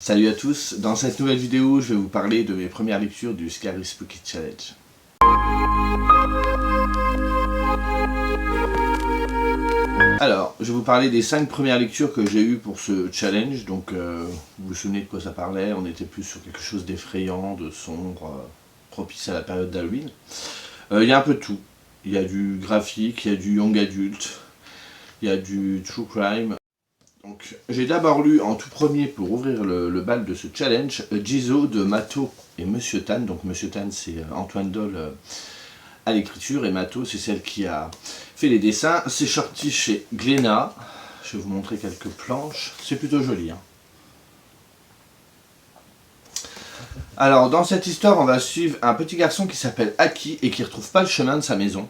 Salut à tous, dans cette nouvelle vidéo je vais vous parler de mes premières lectures du Scary Spooky Challenge. Alors, je vais vous parler des 5 premières lectures que j'ai eues pour ce challenge, donc vous vous souvenez de quoi ça parlait, on était plus sur quelque chose d'effrayant, de sombre, propice à la période d'Halloween. Il y a un peu de tout, il y a du graphique, il y a du young adult, il y a du true crime. Donc, j'ai d'abord lu en tout premier pour ouvrir le bal de ce challenge Jizo de Mato et Monsieur Tan. Donc Monsieur Tan c'est Antoine Doll à l'écriture et Mato c'est celle qui a fait les dessins. C'est sorti chez Glénat. Je vais vous montrer quelques planches. C'est plutôt joli. Hein. Alors dans cette histoire on va suivre un petit garçon qui s'appelle Aki et qui ne retrouve pas le chemin de sa maison.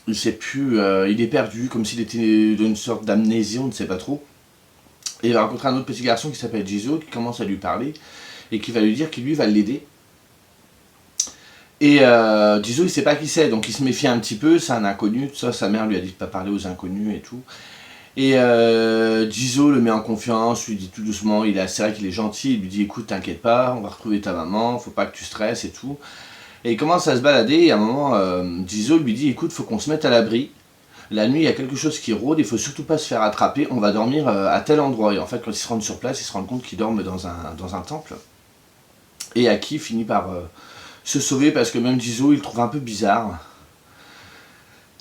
Il sait plus, il est perdu, comme s'il était d'une sorte d'amnésie, on ne sait pas trop. Et il va rencontrer un autre petit garçon qui s'appelle Jizo, qui commence à lui parler, et qui va lui dire qu'il lui va l'aider. Et Jizo, il ne sait pas qui c'est, donc il se méfie un petit peu, c'est un inconnu, tout ça, sa mère lui a dit de ne pas parler aux inconnus et tout. Et Jizo le met en confiance, lui dit tout doucement, c'est vrai qu'il est gentil, il lui dit écoute, t'inquiète pas, on va retrouver ta maman, faut pas que tu stresses et tout. Et il commence à se balader et à un moment, Jizo lui dit écoute, faut qu'on se mette à l'abri. La nuit, il y a quelque chose qui rôde, il faut surtout pas se faire attraper, on va dormir à tel endroit. Et en fait, quand ils se rendent sur place, ils se rendent compte qu'ils dorment dans un temple. Et Aki finit par se sauver parce que même Jizo, il le trouve un peu bizarre.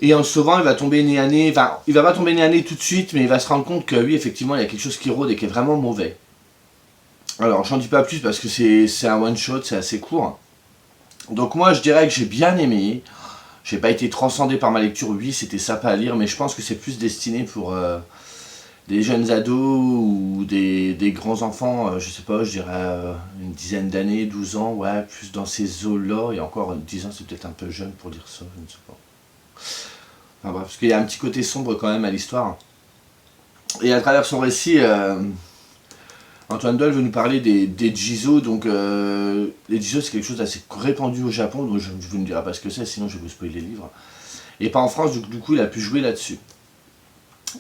Et en se sauvant, il va tomber nez à nez, enfin, il va pas tomber nez à nez tout de suite, mais il va se rendre compte que oui, effectivement, il y a quelque chose qui rôde et qui est vraiment mauvais. Alors, j'en dis pas plus parce que c'est un one-shot, c'est assez court. Donc moi, je dirais que j'ai bien aimé. J'ai pas été transcendé par ma lecture, oui, c'était sympa à lire, mais je pense que c'est plus destiné pour des jeunes ados ou des grands enfants, je sais pas, je dirais une dizaine d'années, 12 ans, ouais, plus dans ces eaux-là, et encore 10 ans c'est peut-être un peu jeune pour dire ça, je ne sais pas. Enfin bref, parce qu'il y a un petit côté sombre quand même à l'histoire. Et à travers son récit, Antoine Doll veut nous parler des Jizo, donc les Jizo c'est quelque chose d'assez répandu au Japon, donc je ne vous dirai pas ce que c'est, sinon je vais vous spoiler les livres. Et pas en France, du coup il a pu jouer là-dessus.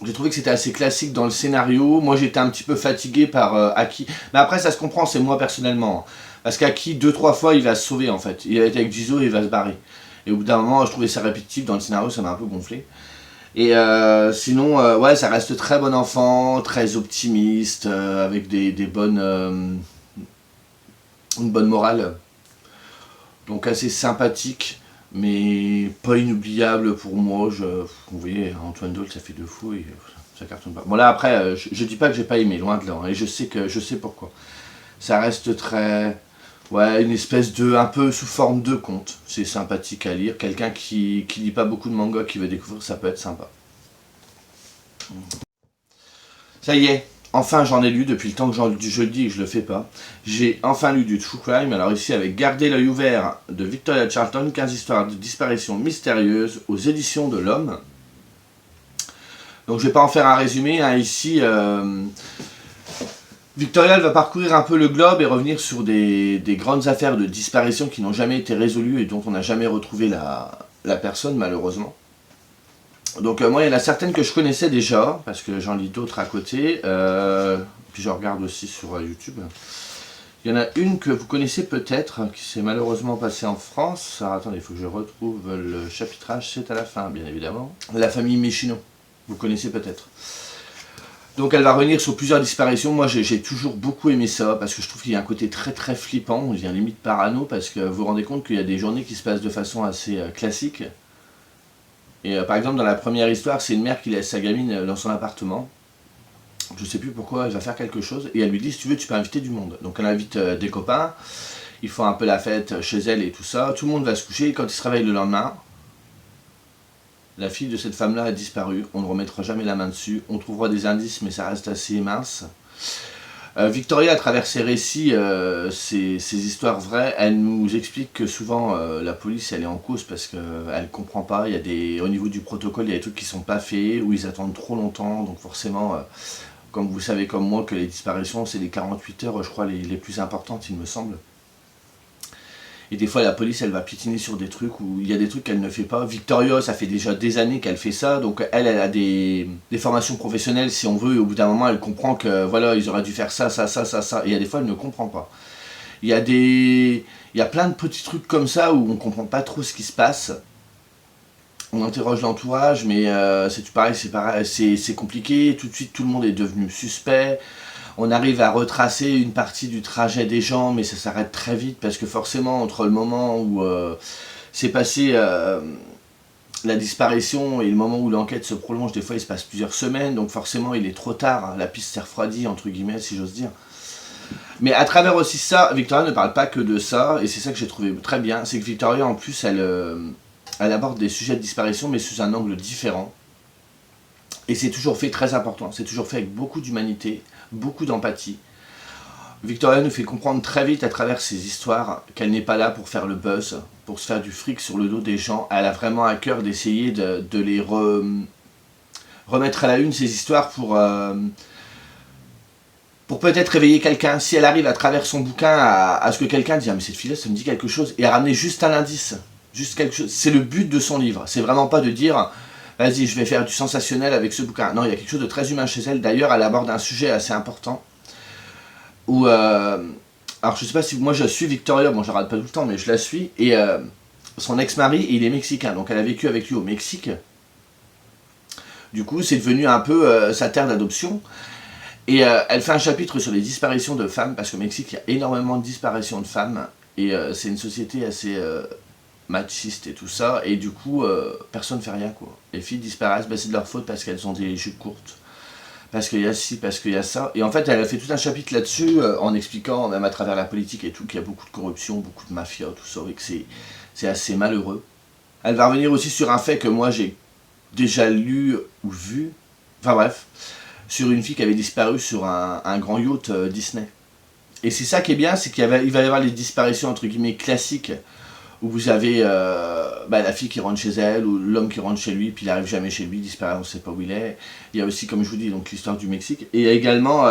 J'ai trouvé que c'était assez classique dans le scénario, moi j'étais un petit peu fatigué par Aki, mais après ça se comprend, c'est moi personnellement. Parce qu'Aki, 2-3 fois il va se sauver en fait, il va être avec Jizo et il va se barrer. Et au bout d'un moment je trouvais ça répétitif dans le scénario, ça m'a un peu gonflé. Et sinon, ouais, ça reste très bon enfant, très optimiste, avec des bonnes, une bonne morale. Donc assez sympathique, mais pas inoubliable pour moi. Vous voyez, Antoine Doll, ça fait 2 fois et ça cartonne pas. Bon là après, je dis pas que j'ai pas aimé, loin de là, hein, et je sais pourquoi. Ça reste très... Ouais, une espèce de... un peu sous forme de conte. C'est sympathique à lire. Quelqu'un qui lit pas beaucoup de manga, qui veut découvrir, ça peut être sympa. Ça y est, enfin j'en ai lu depuis le temps que je le dis et que je le fais pas. J'ai enfin lu du true crime. Alors ici avec Garder l'œil ouvert de Victoria Charlton, 15 histoires de disparition mystérieuse aux éditions de l'Homme. Donc je vais pas en faire un résumé. Hein. Ici... Victoria elle va parcourir un peu le globe et revenir sur des grandes affaires de disparition qui n'ont jamais été résolues et dont on n'a jamais retrouvé la personne malheureusement. Donc moi il y en a certaines que je connaissais déjà, parce que j'en lis d'autres à côté, puis je regarde aussi sur YouTube. Il y en a une que vous connaissez peut-être, qui s'est malheureusement passée en France. Alors attendez, il faut que je retrouve le chapitrage, c'est à la fin bien évidemment. La famille Michino, vous connaissez peut-être. Donc elle va revenir sur plusieurs disparitions. Moi j'ai toujours beaucoup aimé ça parce que je trouve qu'il y a un côté très très flippant, on devient limite parano parce que vous vous rendez compte qu'il y a des journées qui se passent de façon assez classique. Et par exemple dans la première histoire, c'est une mère qui laisse sa gamine dans son appartement. Je sais plus pourquoi, elle va faire quelque chose et elle lui dit si tu veux tu peux inviter du monde. Donc elle invite des copains, ils font un peu la fête chez elle et tout ça, tout le monde va se coucher et quand ils se réveillent le lendemain, la fille de cette femme-là a disparu, on ne remettra jamais la main dessus, on trouvera des indices mais ça reste assez mince. Victoria, à travers ses récits, ses histoires vraies, elle nous explique que souvent la police elle est en cause parce qu'elle ne comprend pas, au niveau du protocole il y a des trucs qui ne sont pas faits, ou ils attendent trop longtemps, donc forcément, comme vous savez comme moi que les disparitions c'est les 48 heures je crois les plus importantes il me semble. Et des fois, la police, elle va piétiner sur des trucs où il y a des trucs qu'elle ne fait pas. Victoria, ça fait déjà des années qu'elle fait ça. Donc, elle a des formations professionnelles, si on veut. Et au bout d'un moment, elle comprend que, voilà, ils auraient dû faire ça, ça, ça, ça, ça. Et il y a des fois, elle ne comprend pas. Il y a plein de petits trucs comme ça où on ne comprend pas trop ce qui se passe. On interroge l'entourage, mais c'est compliqué. Tout de suite, tout le monde est devenu suspect. On arrive à retracer une partie du trajet des gens, mais ça s'arrête très vite parce que forcément, entre le moment où c'est passé la disparition et le moment où l'enquête se prolonge, des fois il se passe plusieurs semaines, donc forcément il est trop tard, hein, la piste s'est refroidie, entre guillemets, si j'ose dire. Mais à travers aussi ça, Victoria ne parle pas que de ça, et c'est ça que j'ai trouvé très bien, c'est que Victoria en plus, elle aborde des sujets de disparition, mais sous un angle différent. Et c'est toujours fait très important, c'est toujours fait avec beaucoup d'humanité, beaucoup d'empathie. Victoria nous fait comprendre très vite à travers ses histoires qu'elle n'est pas là pour faire le buzz, pour se faire du fric sur le dos des gens. Elle a vraiment à cœur d'essayer de les remettre à la une, ces histoires, pour peut-être réveiller quelqu'un. Si elle arrive à travers son bouquin à ce que quelqu'un dise « Ah mais cette fille-là, ça me dit quelque chose », et à ramener juste un indice, juste quelque chose. C'est le but de son livre, c'est vraiment pas de dire « Vas-y, je vais faire du sensationnel avec ce bouquin ». Non, il y a quelque chose de très humain chez elle. D'ailleurs, elle aborde un sujet assez important où... alors je sais pas si moi je suis Victoria, bon je la rate pas tout le temps, mais je la suis, et son ex-mari, il est mexicain, donc elle a vécu avec lui au Mexique. Du coup, c'est devenu un peu sa terre d'adoption. Et elle fait un chapitre sur les disparitions de femmes, parce qu'au Mexique, il y a énormément de disparitions de femmes, et c'est une société assez machiste et tout ça, et du coup, personne ne fait rien, quoi. Les filles disparaissent, ben, c'est de leur faute parce qu'elles ont des jupes courtes, parce qu'il y a ci, parce qu'il y a ça. Et en fait, elle a fait tout un chapitre là-dessus, en expliquant, même à travers la politique et tout, qu'il y a beaucoup de corruption, beaucoup de mafia, tout ça, et que c'est assez malheureux. Elle va revenir aussi sur un fait que moi j'ai déjà lu ou vu, enfin bref, sur une fille qui avait disparu sur un grand yacht Disney. Et c'est ça qui est bien, c'est qu'il va y avoir les disparitions entre guillemets classiques, où vous avez la fille qui rentre chez elle, ou l'homme qui rentre chez lui, puis il n'arrive jamais chez lui, il disparaît, on ne sait pas où il est. Il y a aussi, comme je vous dis, donc l'histoire du Mexique. Et il y a également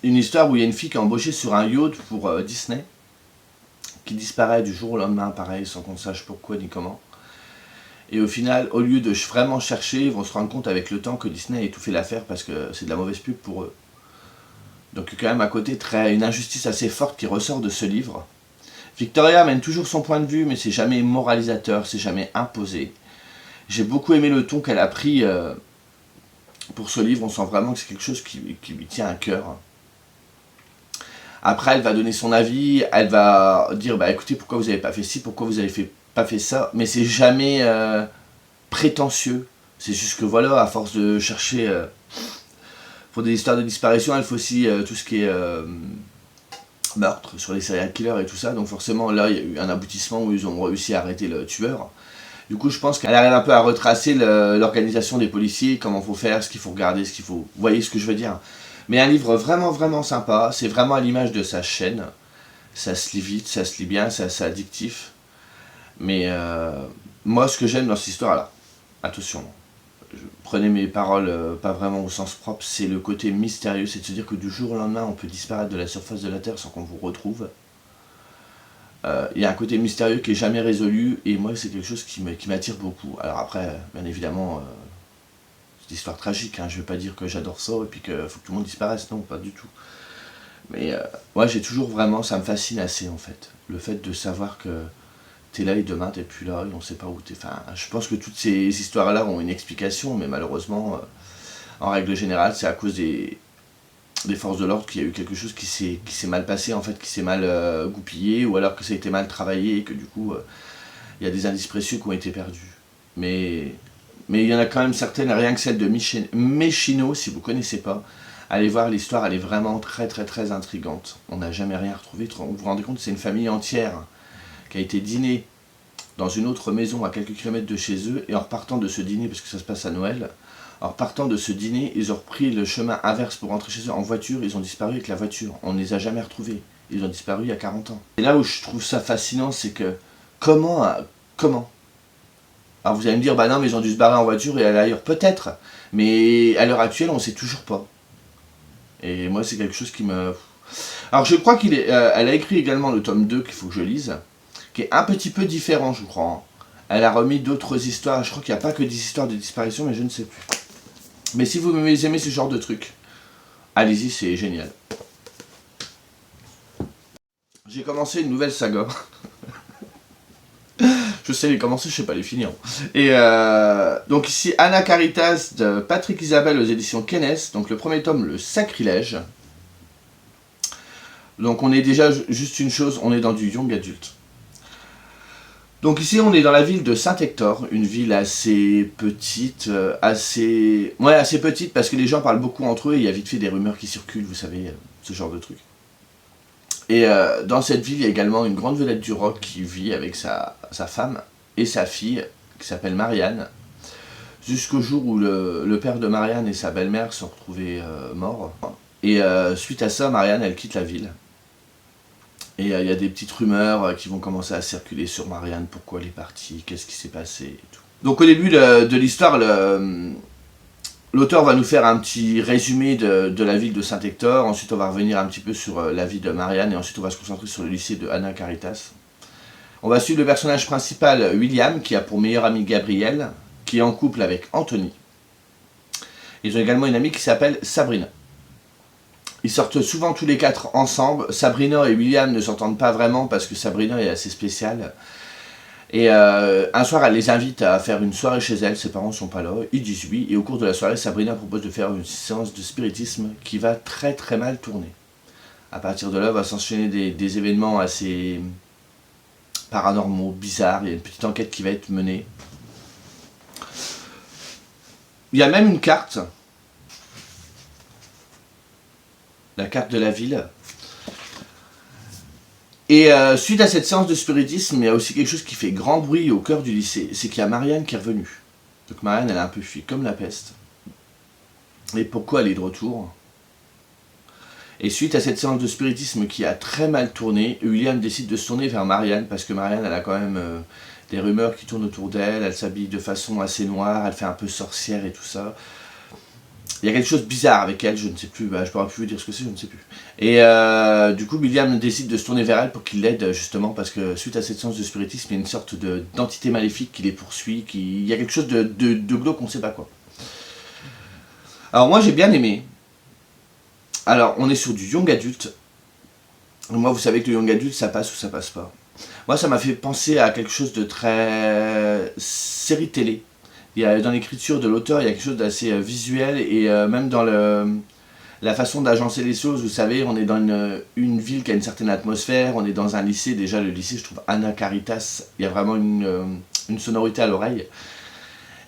une histoire où il y a une fille qui est embauchée sur un yacht pour Disney, qui disparaît du jour au lendemain, pareil, sans qu'on sache pourquoi ni comment. Et au final, au lieu de vraiment chercher, ils vont se rendre compte avec le temps que Disney a étouffé l'affaire parce que c'est de la mauvaise pub pour eux. Donc il y a quand même à côté une injustice assez forte qui ressort de ce livre. Victoria mène toujours son point de vue, mais c'est jamais moralisateur, c'est jamais imposé. J'ai beaucoup aimé le ton qu'elle a pris pour ce livre, on sent vraiment que c'est quelque chose qui lui tient à cœur. Après, elle va donner son avis, elle va dire bah écoutez, pourquoi vous n'avez pas fait ci, pourquoi vous n'avez pas fait ça, mais c'est jamais prétentieux. C'est juste que voilà, à force de chercher pour des histoires de disparition, elle fait aussi tout ce qui est meurtre sur les serial killers et tout ça, donc forcément là il y a eu un aboutissement où ils ont réussi à arrêter le tueur. Du coup je pense qu'elle arrive un peu à retracer l'organisation des policiers, comment il faut faire, ce qu'il faut regarder, ce qu'il faut... Vous voyez ce que je veux dire? Mais un livre vraiment vraiment sympa, c'est vraiment à l'image de sa chaîne, ça se lit vite, ça se lit bien, c'est assez addictif. Mais moi ce que j'aime dans cette histoire, alors attention, prenez mes paroles pas vraiment au sens propre, c'est le côté mystérieux, c'est de se dire que du jour au lendemain on peut disparaître de la surface de la Terre sans qu'on vous retrouve. Il y a un côté mystérieux qui est jamais résolu, et moi c'est quelque chose qui m'attire beaucoup. Alors après, bien évidemment, c'est une histoire tragique, hein. Je ne vais pas dire que j'adore ça et puis qu'il faut que tout le monde disparaisse, non, pas du tout. Mais moi j'ai toujours vraiment, ça me fascine assez en fait, le fait de savoir que t'es là et demain t'es plus là et on sait pas où t'es. Enfin, je pense que toutes ces histoires-là ont une explication, mais malheureusement, en règle générale, c'est à cause des forces de l'ordre qu'il y a eu quelque chose qui s'est mal passé, en fait, qui s'est mal goupillé, ou alors que ça a été mal travaillé et que du coup, il y a des indices précieux qui ont été perdus. Mais il y en a quand même certaines, rien que celle de Mechino, si vous ne connaissez pas, allez voir l'histoire, elle est vraiment très très très intrigante. On n'a jamais rien retrouvé, vous vous rendez compte, c'est une famille entière qui a été dîner dans une autre maison à quelques kilomètres de chez eux, et en repartant de ce dîner, parce que ça se passe à Noël, en repartant de ce dîner, ils ont repris le chemin inverse pour rentrer chez eux en voiture, ils ont disparu avec la voiture, on ne les a jamais retrouvés, ils ont disparu il y a 40 ans. Et là où je trouve ça fascinant, c'est que, comment alors vous allez me dire, bah non mais ils ont dû se barrer en voiture et aller ailleurs, peut-être, mais à l'heure actuelle on ne sait toujours pas. Et moi c'est quelque chose qui me... Alors je crois elle a écrit également le tome 2 qu'il faut que je lise, qui est un petit peu différent, je crois. Hein. Elle a remis d'autres histoires, je crois qu'il n'y a pas que des histoires de disparition, mais je ne sais plus. Mais si vous aimez ce genre de truc, allez-y, c'est génial. J'ai commencé une nouvelle saga. Je sais les commencer, je sais pas les finir. Et donc ici, Anna Caritas de Patrick Isabelle aux éditions Kennes. Donc le premier tome, Le Sacrilège. Donc on est déjà juste une chose, on est dans du young adulte. Donc ici on est dans la ville de Saint-Hector, une ville assez petite, assez petite parce que les gens parlent beaucoup entre eux et il y a vite fait des rumeurs qui circulent, vous savez, ce genre de truc. Et dans cette ville, il y a également une grande vedette du rock qui vit avec sa femme et sa fille, qui s'appelle Marianne, jusqu'au jour où le père de Marianne et sa belle-mère sont retrouvés morts. Et suite à ça, Marianne, elle quitte la ville. Et il y a des petites rumeurs qui vont commencer à circuler sur Marianne, pourquoi elle est partie, qu'est-ce qui s'est passé et tout. Donc au début de l'histoire, l'auteur va nous faire un petit résumé de la ville de Saint-Hector, ensuite on va revenir un petit peu sur la vie de Marianne, et ensuite on va se concentrer sur le lycée de Anna Caritas. On va suivre le personnage principal, William, qui a pour meilleur ami Gabriel, qui est en couple avec Anthony. Ils ont également une amie qui s'appelle Sabrina. Ils sortent souvent tous les quatre ensemble. Sabrina et William ne s'entendent pas vraiment parce que Sabrina est assez spéciale. Et un soir, elle les invite à faire une soirée chez elle, ses parents ne sont pas là, ils disent oui, et au cours de la soirée, Sabrina propose de faire une séance de spiritisme qui va très très mal tourner. À partir de là, va s'enchaîner des événements assez paranormaux, bizarres, il y a une petite enquête qui va être menée. Il y a même une carte, la carte de la ville. Et suite à cette séance de spiritisme, il y a aussi quelque chose qui fait grand bruit au cœur du lycée, c'est qu'il y a Marianne qui est revenue. Donc Marianne, elle a un peu fui, comme la peste. Et pourquoi elle est de retour? Et suite à cette séance de spiritisme qui a très mal tourné, William décide de se tourner vers Marianne, parce que Marianne, elle a quand même des rumeurs qui tournent autour d'elle, elle s'habille de façon assez noire, elle fait un peu sorcière et tout ça. Il y a quelque chose de bizarre avec elle, je ne sais plus, je pourrais plus vous dire ce que c'est, je ne sais plus. Et du coup, William décide de se tourner vers elle pour qu'il l'aide, justement, parce que suite à cette séance de spiritisme, il y a une sorte d'entité maléfique qui les poursuit, il y a quelque chose de glauque, on ne sait pas quoi. Alors moi, j'ai bien aimé. Alors, on est sur du young adulte. Moi, vous savez que le young adulte, ça passe ou ça passe pas. Moi, ça m'a fait penser à quelque chose de très série télé. Dans l'écriture de l'auteur, il y a quelque chose d'assez visuel et même dans la façon d'agencer les choses, vous savez, on est dans une ville qui a une certaine atmosphère, on est dans un lycée, déjà le lycée, je trouve Anna Caritas, il y a vraiment une sonorité à l'oreille.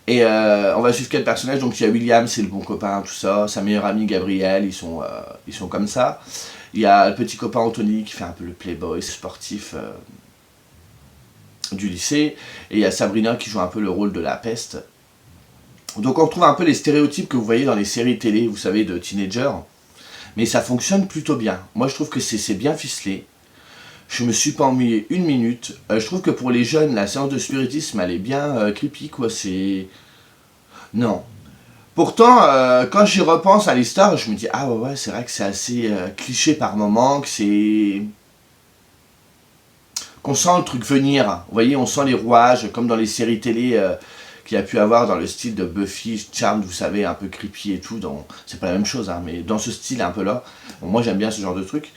Et on va suivre quel personnage, donc il y a William, c'est le bon copain, tout ça, sa meilleure amie Gabrielle, ils sont comme ça. Il y a le petit copain Anthony qui fait un peu le playboy sportif du lycée, et il y a Sabrina qui joue un peu le rôle de la peste. Donc on retrouve un peu les stéréotypes que vous voyez dans les séries télé, vous savez, de teenagers. Mais ça fonctionne plutôt bien. Moi je trouve que c'est bien ficelé. Je me suis pas ennuyé une minute. Je trouve que pour les jeunes, la séance de spiritisme, elle est bien creepy, quoi. C'est... Non. Pourtant, quand j'y repense à l'histoire, je me dis, ah ouais, c'est vrai que c'est assez cliché par moment, que c'est... qu'on sent le truc venir. Vous voyez, on sent les rouages, comme dans les séries télé... qu'il y a pu avoir dans le style de Buffy, Charmed, vous savez, un peu creepy et tout. C'est pas la même chose, hein, mais dans ce style un peu là. Bon, moi j'aime bien ce genre de truc.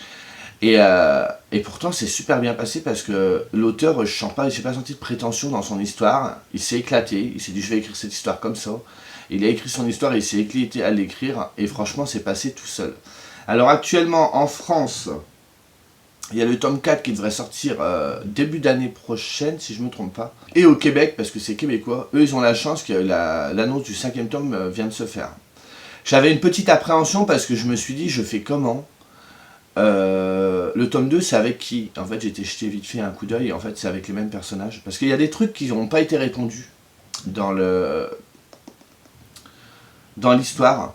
Et pourtant c'est super bien passé parce que l'auteur, je sens pas, il s'est pas senti de prétention dans son histoire. Il s'est éclaté, il s'est dit je vais écrire cette histoire comme ça. Il a écrit son histoire et il s'est éclaté à l'écrire. Et franchement c'est passé tout seul. Alors actuellement en France... il y a le tome 4 qui devrait sortir début d'année prochaine, si je ne me trompe pas. Et au Québec, parce que c'est québécois, eux ils ont la chance que l'annonce du 5e tome vient de se faire. J'avais une petite appréhension parce que je me suis dit, je fais comment le tome 2, c'est avec qui? En fait, j'ai été jeter vite fait un coup d'œil, et en fait, c'est avec les mêmes personnages. Parce qu'il y a des trucs qui n'ont pas été répondus dans l'histoire.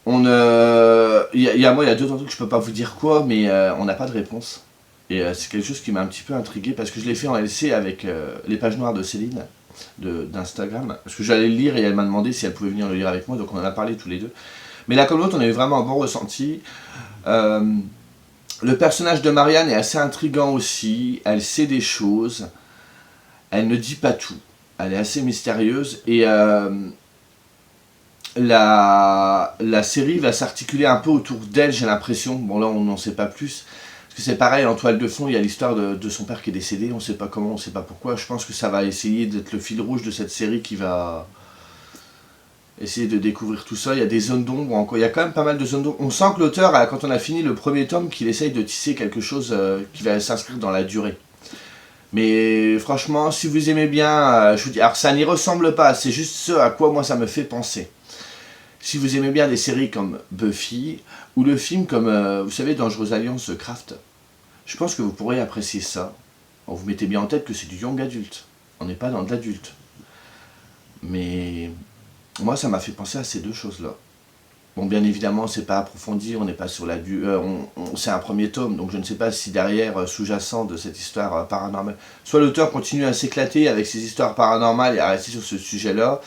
Il y a deux trucs que je peux pas vous dire quoi, mais on n'a pas de réponse. Et c'est quelque chose qui m'a un petit peu intrigué parce que je l'ai fait en LC avec les pages noires de Céline d'Instagram. Parce que j'allais le lire et elle m'a demandé si elle pouvait venir le lire avec moi, donc on en a parlé tous les deux. Mais là comme l'autre, on a eu vraiment un bon ressenti. Le personnage de Marianne est assez intriguant aussi, elle sait des choses, elle ne dit pas tout, elle est assez mystérieuse et la série va s'articuler un peu autour d'elle, j'ai l'impression. Bon là on n'en sait pas plus, parce que c'est pareil, en toile de fond il y a l'histoire de son père qui est décédé, on ne sait pas comment, on ne sait pas pourquoi. Je pense que ça va essayer d'être le fil rouge de cette série qui va essayer de découvrir tout ça. Il y a des zones d'ombre, il y a quand même pas mal de zones d'ombre. On sent que l'auteur, quand on a fini le premier tome, qu'il essaye de tisser quelque chose qui va s'inscrire dans la durée. Mais franchement, si vous aimez bien, je vous dis, alors ça n'y ressemble pas, c'est juste ce à quoi moi ça me fait penser. Si vous aimez bien des séries comme Buffy, ou le film comme, vous savez, Dangereuse Alliance Craft, je pense que vous pourrez apprécier ça. Bon, vous mettez bien en tête que c'est du young adulte. On n'est pas dans de l'adulte. Mais moi, ça m'a fait penser à ces deux choses-là. Bon, bien évidemment, c'est pas approfondi, on n'est pas sur la c'est un premier tome, donc je ne sais pas si derrière, sous-jacent de cette histoire paranormale, soit l'auteur continue à s'éclater avec ses histoires paranormales et à rester sur ce sujet-là.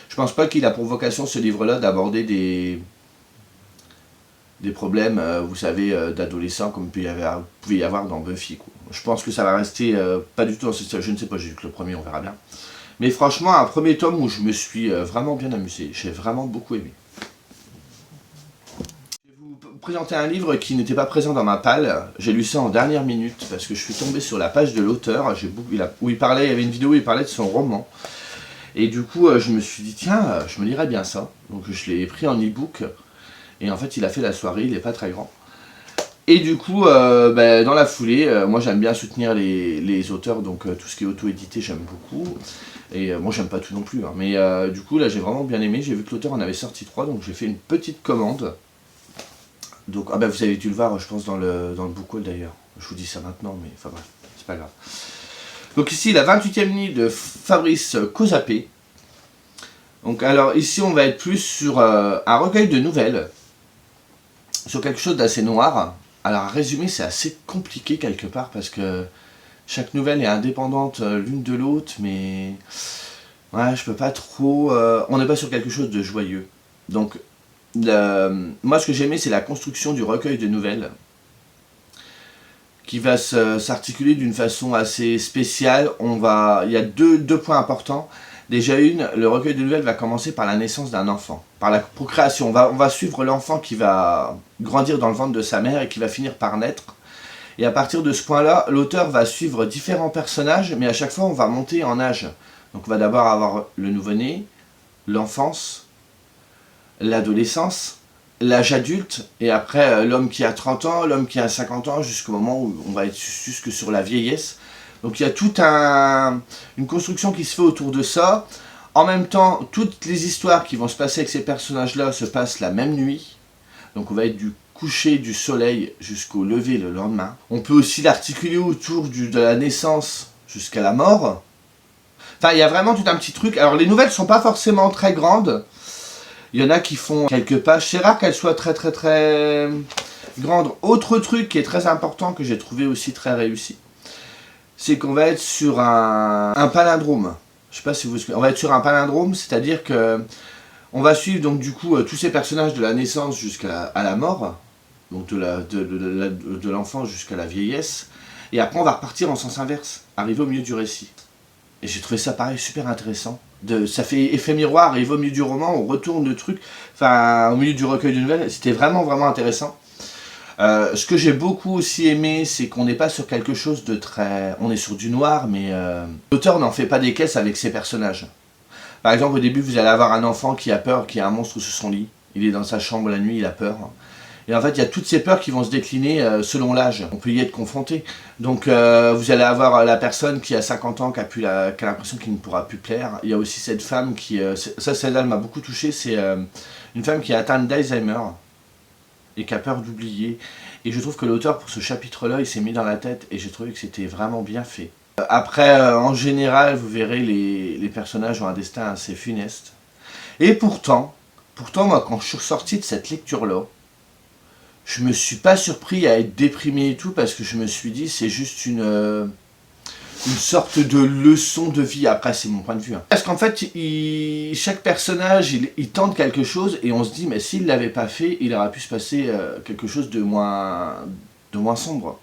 Je pense pas qu'il a pour vocation, ce livre-là, d'aborder des problèmes, vous savez, d'adolescents, comme il pouvait y avoir dans Buffy, quoi. Je pense que ça va rester pas du tout dans cette... Je ne sais pas, j'ai lu que le premier, on verra bien. Mais franchement, un premier tome où je me suis vraiment bien amusé. J'ai vraiment beaucoup aimé. Je vais vous présenter un livre qui n'était pas présent dans ma palle. J'ai lu ça en dernière minute parce que je suis tombé sur la page de l'auteur où il parlait, il y avait une vidéo où il parlait de son roman. Et du coup, je me suis dit, tiens, je me lirais bien ça. Donc je l'ai pris en e-book. Et en fait, il a fait la soirée, il n'est pas très grand. Et du coup, dans la foulée, moi j'aime bien soutenir les auteurs, donc tout ce qui est auto-édité, j'aime beaucoup. Et moi j'aime pas tout non plus, hein, mais du coup là j'ai vraiment bien aimé, j'ai vu que l'auteur en avait sorti 3, donc j'ai fait une petite commande. Donc, vous avez dû le voir, je pense, dans le book haul d'ailleurs. Je vous dis ça maintenant, mais enfin bref, c'est pas grave. Donc ici, la 28e nuit de Fabrice Cozapé. Donc alors ici on va être plus sur un recueil de nouvelles, sur quelque chose d'assez noir. Alors à résumer, c'est assez compliqué quelque part, parce que chaque nouvelle est indépendante l'une de l'autre, mais ouais, je peux pas trop... on n'est pas sur quelque chose de joyeux. Donc, moi ce que j'aimais, c'est la construction du recueil de nouvelles, qui va s'articuler d'une façon assez spéciale. Il y a deux points importants. Déjà le recueil de nouvelles va commencer par la naissance d'un enfant, par la procréation. On va suivre l'enfant qui va grandir dans le ventre de sa mère et qui va finir par naître. Et à partir de ce point-là, l'auteur va suivre différents personnages, mais à chaque fois on va monter en âge. Donc on va d'abord avoir le nouveau-né, l'enfance, l'adolescence, l'âge adulte, et après l'homme qui a 30 ans, l'homme qui a 50 ans, jusqu'au moment où on va être jusque sur la vieillesse. Donc il y a toute une construction qui se fait autour de ça. En même temps, toutes les histoires qui vont se passer avec ces personnages-là se passent la même nuit. Donc on va être du coucher du soleil jusqu'au lever le lendemain. On peut aussi l'articuler autour de la naissance jusqu'à la mort. Enfin, il y a vraiment tout un petit truc. Alors les nouvelles ne sont pas forcément très grandes. Il y en a qui font quelques pages. C'est rare qu'elles soient très très très grandes. Autre truc qui est très important, que j'ai trouvé aussi très réussi, c'est qu'on va être sur un palindrome. Je sais pas si vous... On va être sur un palindrome, c'est-à-dire que on va suivre donc du coup tous ces personnages de la naissance jusqu'à la mort, donc de l'enfant jusqu'à la vieillesse, et après on va repartir en sens inverse, arriver au milieu du récit. Et j'ai trouvé ça pareil super intéressant. Ça fait effet miroir, arrive au milieu du roman, on retourne le truc, enfin au milieu du recueil de nouvelles, c'était vraiment vraiment intéressant. Ce que j'ai beaucoup aussi aimé, c'est qu'on n'est pas sur quelque chose de très... On est sur du noir, mais l'auteur n'en fait pas des caisses avec ses personnages. Par exemple, au début, vous allez avoir un enfant qui a peur, qui a un monstre sous son lit. Il est dans sa chambre la nuit, il a peur. Et en fait, il y a toutes ces peurs qui vont se décliner selon l'âge. On peut y être confronté. Donc, vous allez avoir la personne qui a 50 ans, qui a l'impression qu'il ne pourra plus plaire. Il y a aussi cette femme qui... celle-là, elle m'a beaucoup touché. C'est une femme qui est atteinte d'Alzheimer et qui a peur d'oublier. Et je trouve que l'auteur, pour ce chapitre-là, il s'est mis dans la tête et j'ai trouvé que c'était vraiment bien fait. Après, en général, vous verrez, les personnages ont un destin assez funeste. Et pourtant, moi, quand je suis ressorti de cette lecture-là, je me suis pas surpris à être déprimé et tout, parce que je me suis dit, c'est juste une sorte de leçon de vie. Après, c'est mon point de vue. Hein. Parce qu'en fait, chaque personnage, il tente quelque chose, et on se dit, mais s'il l'avait pas fait, il aurait pu se passer quelque chose de moins moins sombre.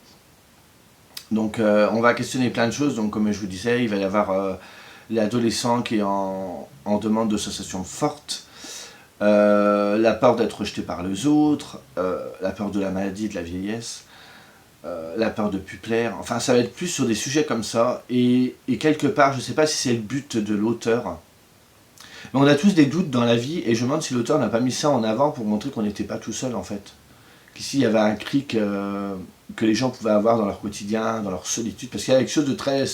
Donc on va questionner plein de choses, donc comme je vous disais, il va y avoir l'adolescent qui est en demande de sensations fortes, la peur d'être rejeté par les autres, la peur de la maladie, de la vieillesse, la peur de plus plaire, enfin ça va être plus sur des sujets comme ça, et quelque part, je ne sais pas si c'est le but de l'auteur, mais on a tous des doutes dans la vie, et je me demande si l'auteur n'a pas mis ça en avant pour montrer qu'on n'était pas tout seul en fait. Qu'ici il y avait un cri que les gens pouvaient avoir dans leur quotidien, dans leur solitude, parce qu'il y a quelque chose de très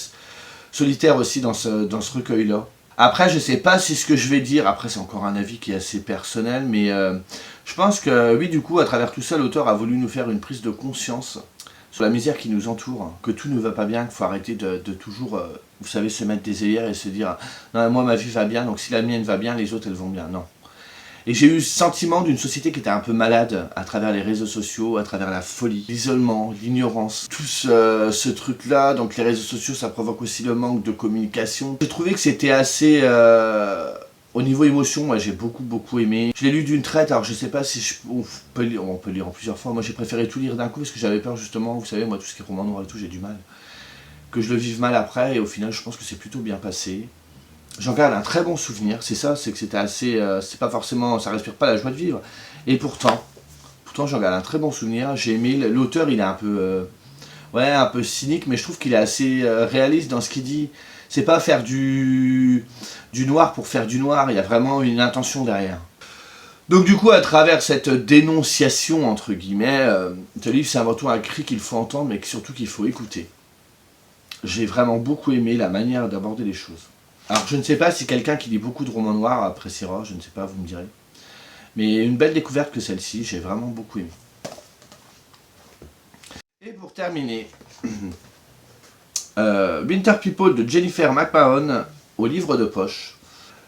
solitaire aussi dans ce recueil-là. Après, je sais pas si ce que je vais dire, après c'est encore un avis qui est assez personnel, mais je pense que oui, du coup, à travers tout ça, l'auteur a voulu nous faire une prise de conscience sur la misère qui nous entoure, que tout ne va pas bien, qu'il faut arrêter de toujours, vous savez, se mettre des œillères et se dire « Non, moi ma vie va bien, donc si la mienne va bien, les autres elles vont bien ». Non. Et j'ai eu le sentiment d'une société qui était un peu malade à travers les réseaux sociaux, à travers la folie, l'isolement, l'ignorance, tout ce truc-là. Donc les réseaux sociaux, ça provoque aussi le manque de communication. J'ai trouvé que c'était assez... au niveau émotion, moi j'ai beaucoup aimé. Je l'ai lu d'une traite, alors je sais pas si on peut lire en plusieurs fois. Moi j'ai préféré tout lire d'un coup parce que j'avais peur justement, vous savez, moi tout ce qui est roman noir et tout, j'ai du mal. Que je le vive mal après, et au final je pense que c'est plutôt bien passé. J'en garde un très bon souvenir, c'est ça, c'est que c'était assez... c'est pas forcément... ça respire pas la joie de vivre. Et pourtant j'en garde un très bon souvenir. J'ai aimé... L'auteur, il est un peu... ouais, un peu cynique, mais je trouve qu'il est assez réaliste dans ce qu'il dit. C'est pas faire du noir pour faire du noir, il y a vraiment une intention derrière. Donc du coup, à travers cette dénonciation, entre guillemets, ce livre, c'est avant tout un cri qu'il faut entendre, mais surtout qu'il faut écouter. J'ai vraiment beaucoup aimé la manière d'aborder les choses. Alors je ne sais pas si quelqu'un qui lit beaucoup de romans noirs appréciera, je ne sais pas, vous me direz. Mais une belle découverte que celle-ci, j'ai vraiment beaucoup aimé. Et pour terminer, Winter People de Jennifer McMahon au livre de poche.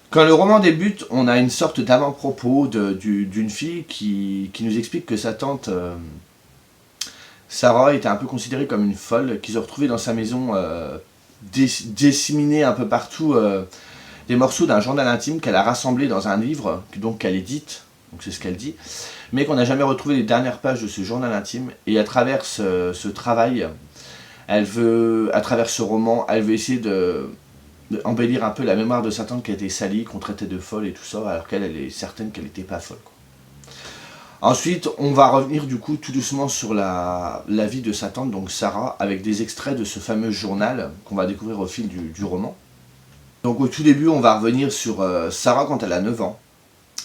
Quand le roman débute, on a une sorte d'avant-propos d'une fille qui nous explique que sa tante Sarah était un peu considérée comme une folle, qu'ils ont retrouvé dans sa maison disséminés un peu partout des morceaux d'un journal intime qu'elle a rassemblé dans un livre, donc qu'elle édite, donc c'est ce qu'elle dit, mais qu'on n'a jamais retrouvé les dernières pages de ce journal intime, et à travers ce travail, elle veut, à travers ce roman, elle veut essayer embellir un peu la mémoire de sa tante qui a été salie, qu'on traitait de folle et tout ça, alors qu'elle est certaine qu'elle n'était pas folle, quoi. Ensuite, on va revenir du coup tout doucement sur la vie de sa tante, donc Sarah, avec des extraits de ce fameux journal qu'on va découvrir au fil du roman. Donc au tout début, on va revenir sur Sarah quand elle a 9 ans.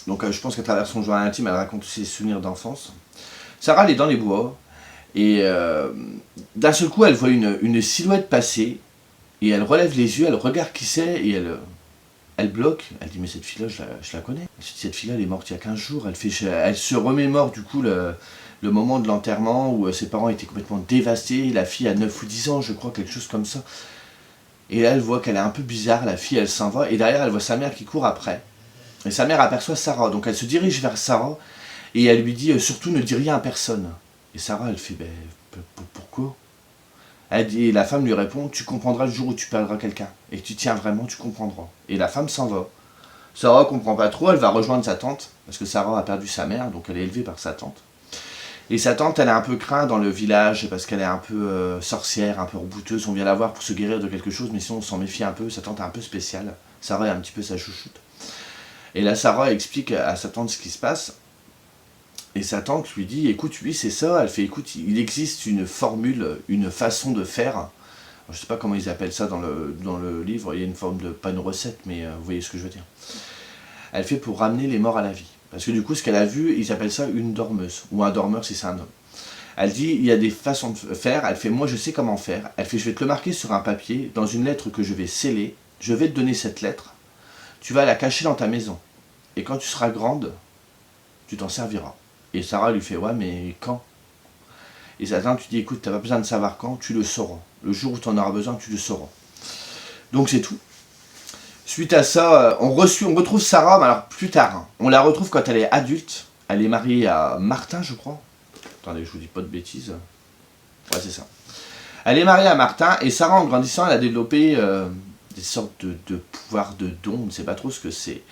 Donc je pense qu'à travers son journal intime, elle raconte ses souvenirs d'enfance. Sarah, elle est dans les bois, et d'un seul coup, elle voit une silhouette passer, et elle relève les yeux, elle regarde qui c'est, et elle bloque, elle dit mais cette fille-là, je la connais. Elle se dit, cette fille-là, elle est morte il y a 15 jours. Elle se remémore du coup le moment de l'enterrement où ses parents étaient complètement dévastés. La fille a 9 ou 10 ans, je crois, quelque chose comme ça. Et là, elle voit qu'elle est un peu bizarre, la fille, elle s'en va. Et derrière, elle voit sa mère qui court après. Et sa mère aperçoit Sarah. Donc elle se dirige vers Sarah et elle lui dit surtout ne dis rien à personne. Et Sarah, elle fait pourquoi ? Elle dit, et la femme lui répond, tu comprendras le jour où tu perdras quelqu'un. Et que tu tiens vraiment, tu comprendras. Et la femme s'en va. Sarah comprend pas trop, elle va rejoindre sa tante, parce que Sarah a perdu sa mère, donc elle est élevée par sa tante. Et sa tante, elle est un peu crainte dans le village, parce qu'elle est un peu sorcière, un peu rebouteuse. On vient la voir pour se guérir de quelque chose, mais sinon on s'en méfie un peu. Sa tante est un peu spéciale. Sarah est un petit peu sa chouchoute. Et là, Sarah explique à sa tante ce qui se passe. Et sa tante lui dit, écoute, oui, c'est ça. Elle fait, écoute, il existe une formule, une façon de faire. Alors, je ne sais pas comment ils appellent ça dans le livre. Il y a une forme de, pas une recette, mais vous voyez ce que je veux dire. Elle fait pour ramener les morts à la vie. Parce que du coup, ce qu'elle a vu, ils appellent ça une dormeuse. Ou un dormeur si c'est un homme. Elle dit, il y a des façons de faire. Elle fait, moi, je sais comment faire. Elle fait, je vais te le marquer sur un papier, dans une lettre que je vais sceller. Je vais te donner cette lettre. Tu vas la cacher dans ta maison. Et quand tu seras grande, tu t'en serviras. Et Sarah lui fait, ouais, mais quand ? Et sa tante lui dit, écoute, tu n'as pas besoin de savoir quand, tu le sauras. Le jour où tu en auras besoin, tu le sauras. Donc c'est tout. Suite à ça, on retrouve Sarah, mais alors plus tard. Hein. On la retrouve quand elle est adulte. Elle est mariée à Martin, je crois. Attendez, je vous dis pas de bêtises. Ouais, c'est ça. Elle est mariée à Martin, et Sarah, en grandissant, elle a développé des sortes de pouvoirs de dons, on ne sait pas trop ce que c'est.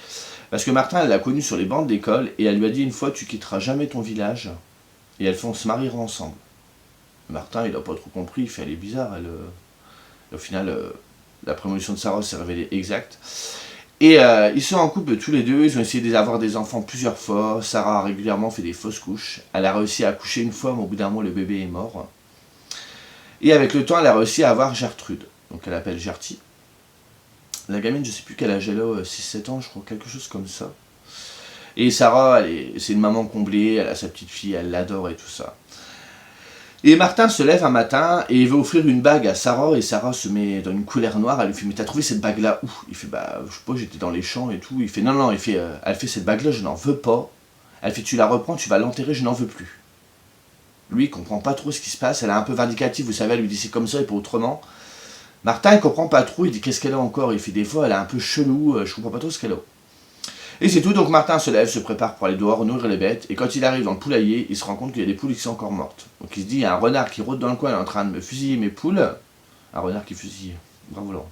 Parce que Martin, elle l'a connu sur les bancs d'école, et elle lui a dit une fois, tu quitteras jamais ton village, et elles se marieront ensemble. Martin, il n'a pas trop compris, il fait, elle est bizarre, elle... Au final, la prémonition de Sarah s'est révélée exacte. Et ils sont en couple tous les deux, ils ont essayé d'avoir des enfants plusieurs fois. Sarah a régulièrement fait des fausses couches. Elle a réussi à accoucher une fois, mais au bout d'un mois, le bébé est mort. Et avec le temps, elle a réussi à avoir Gertrude. Donc elle appelle Gertie. La gamine, je sais plus quel âge elle a, 6-7 ans, je crois, quelque chose comme ça. Et Sarah, c'est une maman comblée, elle a sa petite fille, elle l'adore et tout ça. Et Martin se lève un matin et il veut offrir une bague à Sarah, et Sarah se met dans une colère noire, elle lui fait « Mais t'as trouvé cette bague-là où ?» Il fait « Bah, je sais pas, j'étais dans les champs et tout. » Il fait « Non, non, elle fait « Cette bague-là, je n'en veux pas. » Elle fait « Tu la reprends, tu vas l'enterrer, je n'en veux plus. » Lui, il comprend pas trop ce qui se passe, elle est un peu vindicative, vous savez, elle lui dit « C'est comme ça et pas autrement. » Martin, il comprend pas trop, il dit « Qu'est-ce qu'elle a encore ?» Il fait « Des fois, elle est un peu chelou, je comprends pas trop ce qu'elle a. » Et c'est tout, donc Martin se lève, se prépare pour aller dehors, nourrir les bêtes, et quand il arrive dans le poulailler, il se rend compte qu'il y a des poules qui sont encore mortes. Donc il se dit, il y a un renard qui rôde dans le coin, il est en train de me fusiller mes poules. Un renard qui fusille, bravo Laurent.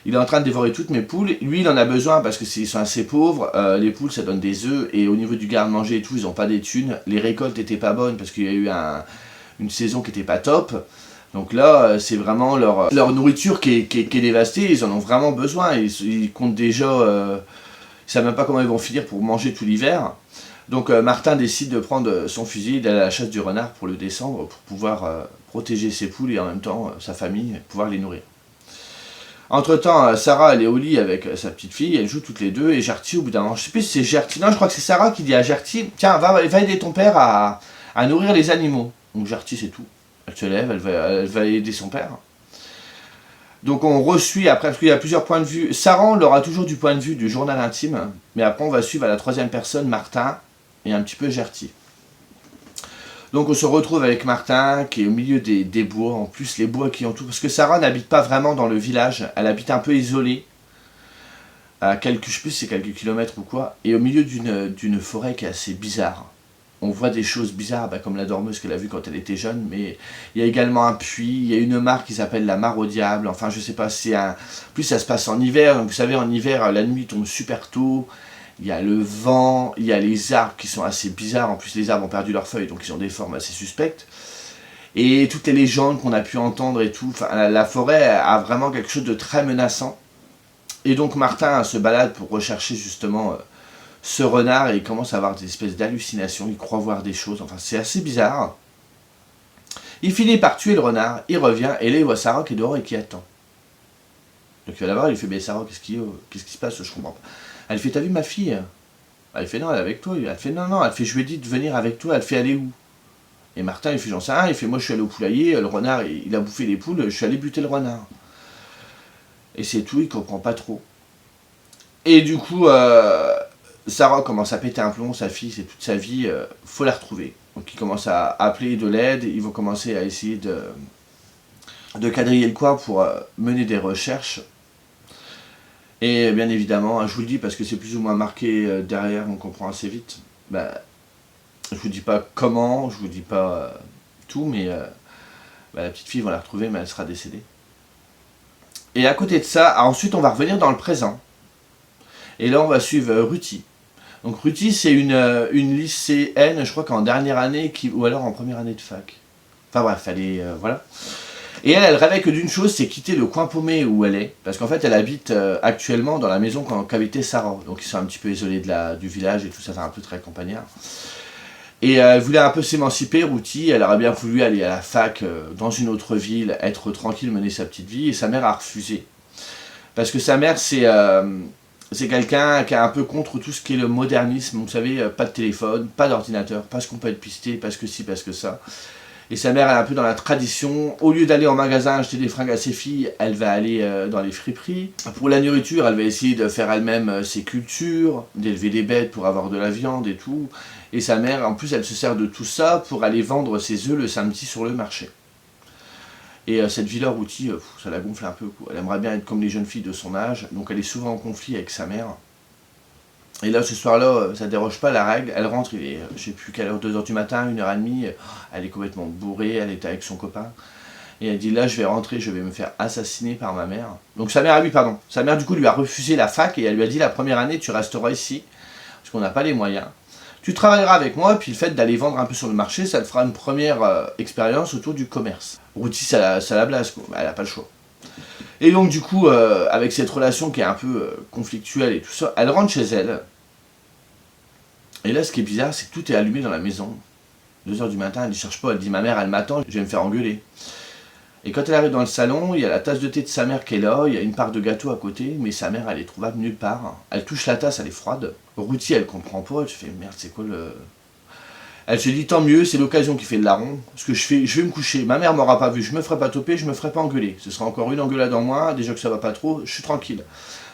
Il est en train de dévorer toutes mes poules, lui il en a besoin parce que s'ils sont assez pauvres, les poules ça donne des œufs, et au niveau du garde-manger et tout, ils n'ont pas des thunes, les récoltes n'étaient pas bonnes parce qu'il y a eu une saison qui n'était pas top. Donc là, c'est vraiment leur nourriture qui est dévastée, ils en ont vraiment besoin, ils comptent déjà... Ils ne savent même pas comment ils vont finir pour manger tout l'hiver. Donc Martin décide de prendre son fusil et d'aller à la chasse du renard pour le descendre, pour pouvoir protéger ses poules et en même temps sa famille, pouvoir les nourrir. Entre temps, Sarah elle est au lit avec sa petite fille, elles jouent toutes les deux, et Gertie au bout d'un moment, je sais plus si c'est Gertie, non je crois que c'est Sarah qui dit à Gertie, tiens va aider ton père à nourrir les animaux. Donc Gertie c'est tout, elle se lève, elle va aider son père. Donc on resuit après, parce qu'il y a plusieurs points de vue. Sarah, on aura toujours du point de vue du journal intime, mais après on va suivre à la troisième personne Martin et un petit peu Gertie. Donc on se retrouve avec Martin qui est au milieu des bois, en plus les bois qui entourent, parce que Sarah n'habite pas vraiment dans le village, elle habite un peu isolée, à quelques, je sais plus si c'est quelques kilomètres ou quoi, et au milieu d'une forêt qui est assez bizarre. On voit des choses bizarres, comme la dormeuse qu'elle a vue quand elle était jeune, mais il y a également un puits, il y a une mare qui s'appelle la mare au diable, enfin je sais pas, plus ça se passe en hiver, donc vous savez en hiver la nuit tombe super tôt, il y a le vent, il y a les arbres qui sont assez bizarres, en plus les arbres ont perdu leurs feuilles, donc ils ont des formes assez suspectes, et toutes les légendes qu'on a pu entendre et tout, enfin la forêt a vraiment quelque chose de très menaçant, et donc Martin se balade pour rechercher justement... ce renard, et il commence à avoir des espèces d'hallucinations, il croit voir des choses, enfin c'est assez bizarre. Il finit par tuer le renard, il revient, et là il voit Sarah qui est dehors et qui attend. Donc il va la voir, il lui fait, mais Sarah, qu'est-ce qui se passe, je comprends pas. Elle fait, t'as vu ma fille? Elle fait, non, elle est avec toi. Elle fait, non, elle fait, je lui ai dit de venir avec toi, elle fait, aller où? Et Martin, il fait, j'en sais rien, il fait, moi je suis allé au poulailler, le renard, il a bouffé les poules, je suis allé buter le renard. Et c'est tout, il comprend pas trop. Et du coup... Sarah commence à péter un plomb, sa fille, c'est toute sa vie, faut la retrouver. Donc ils commencent à appeler de l'aide, ils vont commencer à essayer de quadriller le coin pour mener des recherches. Et bien évidemment, je vous le dis parce que c'est plus ou moins marqué derrière, on comprend assez vite. Je vous dis pas comment, je vous dis pas tout, mais la petite fille, ils vont la retrouver, mais elle sera décédée. Et à côté de ça, ensuite on va revenir dans le présent. Et là on va suivre Ruthie. Donc Ruthie, c'est une lycéenne, je crois qu'en dernière année, ou alors en première année de fac. Enfin bref, elle est... voilà. Et elle rêvait que d'une chose, c'est quitter le coin paumé où elle est. Parce qu'en fait, elle habite actuellement dans la maison qu'habitait Sarah. Donc ils sont un petit peu isolés du village et tout ça, fait un peu très campagnard. Et elle voulait un peu s'émanciper, Ruthie, elle aurait bien voulu aller à la fac dans une autre ville, être tranquille, mener sa petite vie, et sa mère a refusé. Parce que sa mère, c'est quelqu'un qui est un peu contre tout ce qui est le modernisme, vous savez, pas de téléphone, pas d'ordinateur, parce qu'on peut être pisté, parce que ci, parce que ça. Et sa mère, elle est un peu dans la tradition, au lieu d'aller en magasin acheter des fringues à ses filles, elle va aller dans les friperies. Pour la nourriture, elle va essayer de faire elle-même ses cultures, d'élever des bêtes pour avoir de la viande et tout. Et sa mère, en plus, elle se sert de tout ça pour aller vendre ses œufs le samedi sur le marché. Et cette vie-là, Ruthie, ça la gonfle un peu, quoi. Elle aimerait bien être comme les jeunes filles de son âge, donc elle est souvent en conflit avec sa mère. Et là, ce soir-là, ça ne déroge pas la règle. Elle rentre, il est, je sais plus quelle heure, 2h du matin, 1h30, elle est complètement bourrée, elle est avec son copain. Et elle dit, là, je vais rentrer, je vais me faire assassiner par ma mère. Donc sa mère, du coup, lui a refusé la fac, et elle lui a dit, la première année, tu resteras ici, parce qu'on n'a pas les moyens. Tu travailleras avec moi, puis le fait d'aller vendre un peu sur le marché, ça te fera une première expérience autour du commerce. Ruti, ça la blase, quoi. Elle n'a pas le choix. Et donc du coup, avec cette relation qui est un peu conflictuelle et tout ça, elle rentre chez elle. Et là, ce qui est bizarre, c'est que tout est allumé dans la maison. 2h du matin, elle ne cherche pas, elle dit « Ma mère, elle m'attend, je vais me faire engueuler ». Et quand elle arrive dans le salon, il y a la tasse de thé de sa mère qui est là, il y a une part de gâteau à côté, mais sa mère, elle est trouvable nulle part. Elle touche la tasse, elle est froide. Ruti, elle comprend pas, elle se fait « Merde, c'est quoi le... » Elle se dit « Tant mieux, c'est l'occasion qui fait de larron. Ce que je vais me coucher. Ma mère m'aura pas vu, je me ferai pas toper, je me ferai pas engueuler. Ce sera encore une engueulade en moi, déjà que ça va pas trop, je suis tranquille. »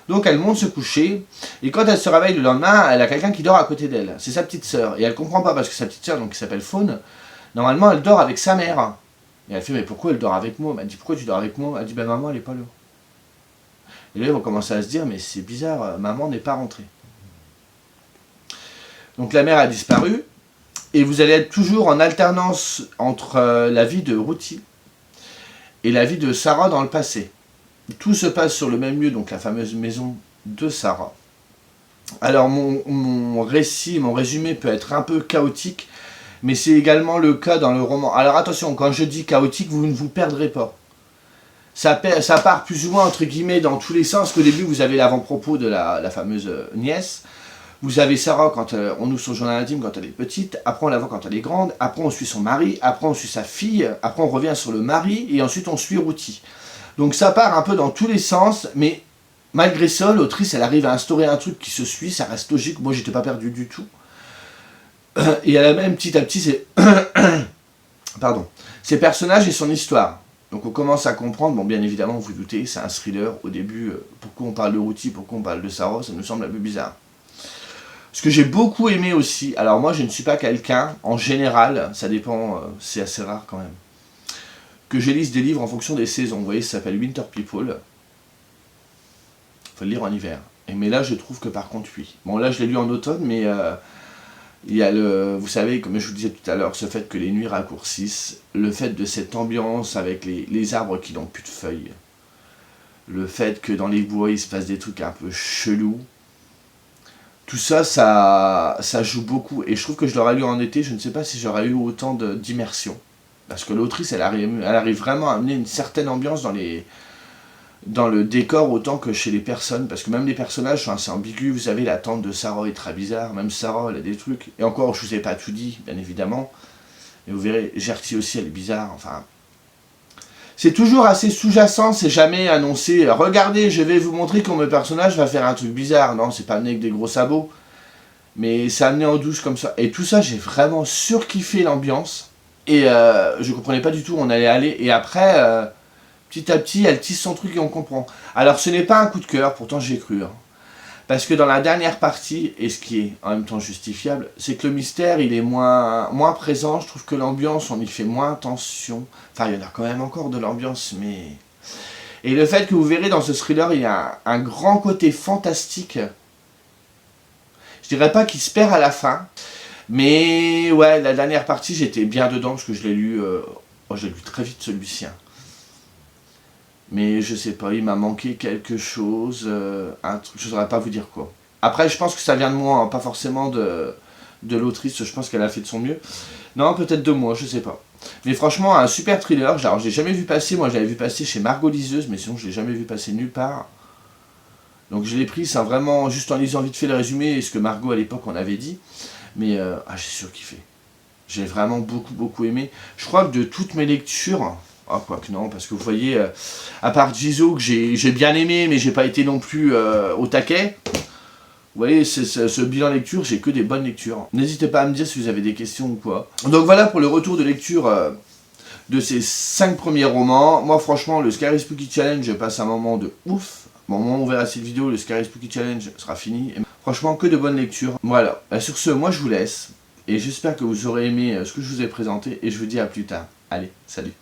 Donc elle monte se coucher, et quand elle se réveille le lendemain, elle a quelqu'un qui dort à côté d'elle. C'est sa petite sœur. Et elle comprend pas, parce que sa petite sœur, donc qui s'appelle Faune, normalement elle dort avec sa mère. Et elle fait « Mais pourquoi elle dort avec moi ?» Elle dit « Pourquoi tu dors avec moi ?» Elle dit « Ben maman, elle est pas là. » Et là, ils vont commencer à se dire « Mais c'est bizarre, maman n'est pas rentrée. » Donc la mère a disparu, et vous allez être toujours en alternance entre la vie de Ruti et la vie de Sarah dans le passé. Tout se passe sur le même lieu, donc la fameuse maison de Sarah. Alors mon récit, mon résumé peut être un peu chaotique, mais c'est également le cas dans le roman. Alors attention, quand je dis chaotique, vous ne vous perdrez pas. Ça part plus ou moins entre guillemets dans tous les sens, qu'au début vous avez l'avant-propos de la fameuse nièce. Vous avez Sarah quand on ouvre son journal intime quand elle est petite, après on la voit quand elle est grande, après on suit son mari, après on suit sa fille, après on revient sur le mari, et ensuite on suit Ruti. Donc ça part un peu dans tous les sens, mais malgré ça, l'autrice, elle arrive à instaurer un truc qui se suit, ça reste logique, moi j'étais pas perdu du tout. Et elle a même petit à petit ses personnages et son histoire. Donc on commence à comprendre, bon bien évidemment, vous vous doutez, c'est un thriller, au début, pourquoi on parle de Ruti, pourquoi on parle de Sarah, ça nous semble un peu bizarre. Ce que j'ai beaucoup aimé aussi, alors moi je ne suis pas quelqu'un, en général, ça dépend, c'est assez rare quand même, que je lise des livres en fonction des saisons. Vous voyez, ça s'appelle Winter People. Il faut le lire en hiver. Mais là, je trouve que par contre, oui. Bon, là, je l'ai lu en automne, mais il y a vous savez, comme je vous disais tout à l'heure, ce fait que les nuits raccourcissent, le fait de cette ambiance avec les arbres qui n'ont plus de feuilles, le fait que dans les bois, il se passe des trucs un peu chelous, tout ça, ça joue beaucoup. Et je trouve que je l'aurais lu en été, je ne sais pas si j'aurais eu autant d'immersion. Parce que l'autrice, elle arrive vraiment à amener une certaine ambiance dans le décor autant que chez les personnes. Parce que même les personnages sont assez ambigus. Vous savez, la tante de Sarah est très bizarre. Même Sarah, elle a des trucs. Et encore, je ne vous ai pas tout dit, bien évidemment. Mais vous verrez, Gertie aussi, elle est bizarre. Enfin, c'est toujours assez sous-jacent. C'est jamais annoncé. Regardez, je vais vous montrer comment le personnage va faire un truc bizarre. Non, c'est pas amené avec des gros sabots. Mais c'est amené en douce comme ça. Et tout ça, j'ai vraiment surkiffé l'ambiance. Et je comprenais pas du tout où on allait aller. Et après, petit à petit, elle tisse son truc et on comprend. Alors ce n'est pas un coup de cœur, pourtant j'ai cru. Hein. Parce que dans la dernière partie, et ce qui est en même temps justifiable, c'est que le mystère, il est moins présent. Je trouve que l'ambiance, on y fait moins attention. Enfin, il y en a quand même encore de l'ambiance, mais... Et le fait que vous verrez dans ce thriller, il y a un grand côté fantastique. Je dirais pas qu'il se perd à la fin. Mais ouais, la dernière partie, j'étais bien dedans parce que je l'ai lu, j'ai lu très vite celui-ci. Hein. Mais je sais pas, il m'a manqué quelque chose, un truc, je ne saurais pas vous dire quoi. Après, je pense que ça vient de moi, hein, pas forcément de l'autrice, je pense qu'elle a fait de son mieux. Non, peut-être de moi, je sais pas. Mais franchement, un super thriller, alors je l'ai jamais vu passer, moi je l'avais vu passer chez Margot Liseuse, mais sinon je l'ai jamais vu passer nulle part. Donc je l'ai pris, c'est vraiment juste en lisant vite fait le résumé et ce que Margot à l'époque en avait dit. Mais j'ai surkiffé. J'ai vraiment beaucoup aimé. Je crois que de toutes mes lectures, quoique non, parce que vous voyez, à part Jizo que j'ai bien aimé, mais j'ai pas été non plus au taquet. Vous voyez, ce bilan lecture, j'ai que des bonnes lectures. N'hésitez pas à me dire si vous avez des questions ou quoi. Donc voilà pour le retour de lecture de ces 5 premiers romans. Moi franchement, le Scary Spooky Challenge, je passe un moment de ouf. Bon, au moment où on verra cette vidéo, le Scary Spooky Challenge sera fini. Et franchement, que de bonnes lectures. Voilà. Sur ce, moi je vous laisse. Et j'espère que vous aurez aimé ce que je vous ai présenté. Et je vous dis à plus tard. Allez, salut.